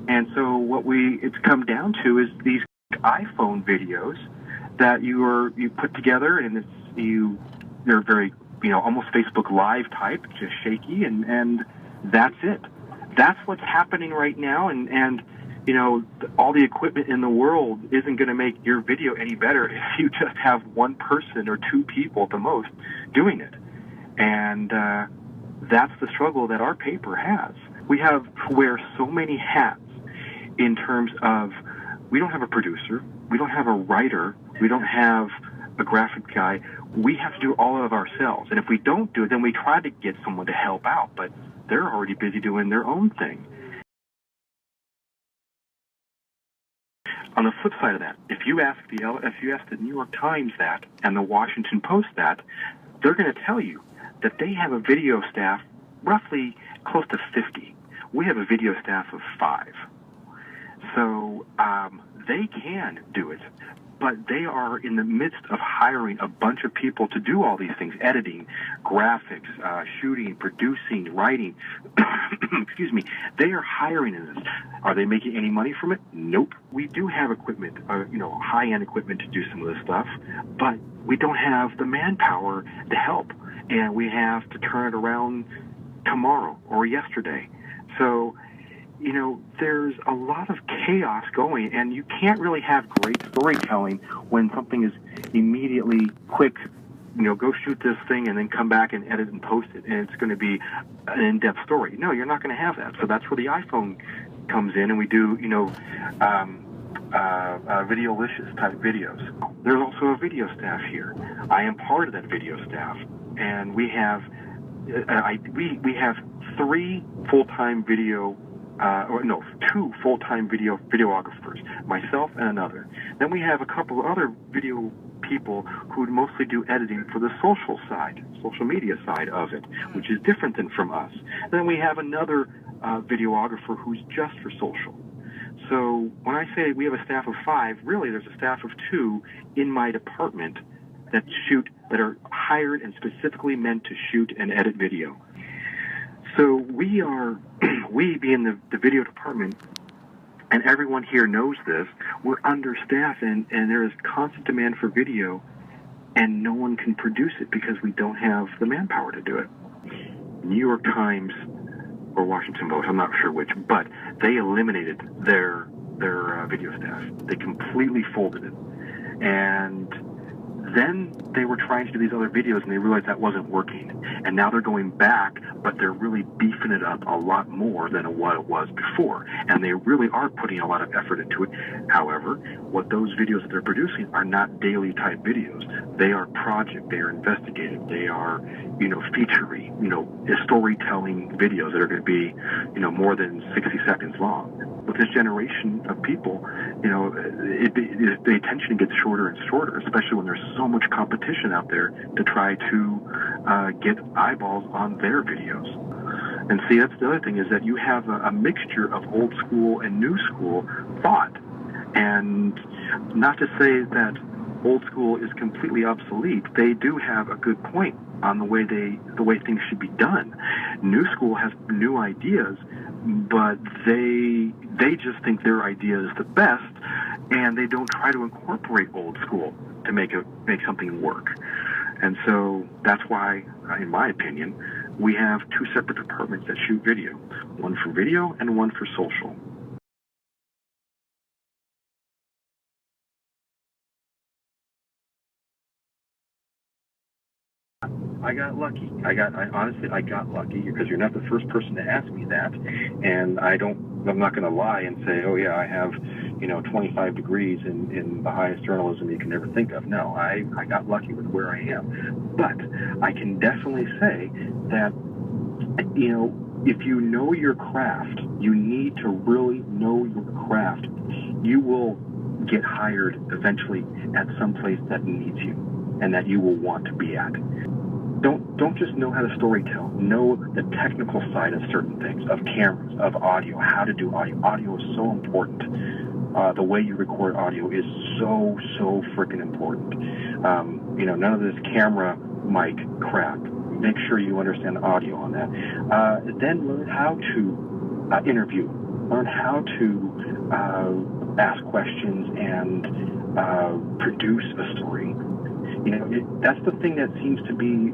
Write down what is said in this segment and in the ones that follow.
And so what it's come down to is these iPhone videos that you put together, and they're very, almost Facebook Live type, just shaky, and that's it. That's what's happening right now, and all the equipment in the world isn't going to make your video any better if you just have one person or two people at the most doing it. And that's the struggle that our paper has. We have to wear so many hats in terms of, we don't have a producer, we don't have a writer, we don't have a graphic guy. We have to do all of ourselves. And if we don't do it, then we try to get someone to help out, but they're already busy doing their own thing. On the flip side of that, if you ask the New York Times that and the Washington Post that, they're going to tell you that they have a video staff roughly close to 50. We have a video staff of 5. So they can do it, but they are in the midst of hiring a bunch of people to do all these things: editing, graphics, shooting, producing, writing. Excuse me. They are hiring in this. Are they making any money from it? Nope. We do have equipment, high-end equipment to do some of this stuff, but we don't have the manpower to help, and we have to turn it around tomorrow or yesterday. So, there's a lot of chaos going, and you can't really have great storytelling when something is immediately quick, go shoot this thing and then come back and edit and post it, and it's going to be an in-depth story. No, you're not going to have that. So that's where the iPhone comes in, and we do, Videolicious type videos. There's also a video staff here. I am part of that video staff, and we have we have 3 full-time two full-time videographers, myself and another. Then we have a couple of other video people who mostly do editing for the social media side of it, which is different than from us. Then we have another videographer who's just for social. So when I say we have a staff of 5, really there's a staff of 2 in my department that are hired and specifically meant to shoot and edit video. So we being the video department, and everyone here knows this, we're understaffed, and there is constant demand for video, and no one can produce it because we don't have the manpower to do it. New York Times or Washington Post, I'm not sure which, but they eliminated their video staff. They completely folded it. And then they were trying to do these other videos, and they realized that wasn't working. And now they're going back, but they're really beefing it up a lot more than what it was before. And they really are putting a lot of effort into it. However, what those videos that they're producing are not daily type videos. They are project, they are investigative, they are, feature-y, storytelling videos that are going to be, more than 60 seconds long. With this generation of people, the attention gets shorter and shorter, especially when there's so much competition out there to try to get eyeballs on their videos. And see, that's the other thing, is that you have a mixture of old school and new school thought. And not to say that old school is completely obsolete, they do have a good point on the way things should be done. New school has new ideas, but they just think their idea is the best, and they don't try to incorporate old school to make something work. And so that's why, in my opinion, we have 2 separate departments that shoot video, one for video and one for social. I got lucky. Honestly, I got lucky, because you're not the first person to ask me that, and I'm not going to lie and say, oh yeah, I have, 25 degrees in the highest journalism you can ever think of. No, I got lucky with where I am. But I can definitely say that, if you know your craft, you need to really know your craft. You will get hired eventually at some place that needs you and that you will want to be at. Don't just know how to storytell. Know the technical side of certain things, of cameras, of audio, how to do audio. Audio is so important. The way you record audio is so freaking important. None of this camera mic crap. Make sure you understand audio on that. Then learn how to interview. learn how to ask questions and produce a story. You know, that's the thing that seems to be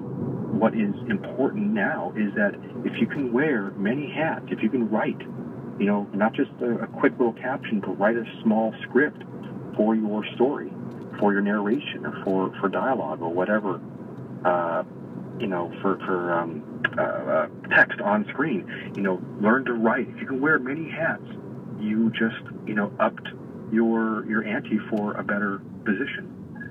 what is important now, is that if you can wear many hats, if you can write, you know, not just a quick little caption, but write a small script for your story, for your narration, or for dialogue, or whatever, you know, for text on screen. You know, learn to write. If you can wear many hats, you just, you know, upped your ante for a better position.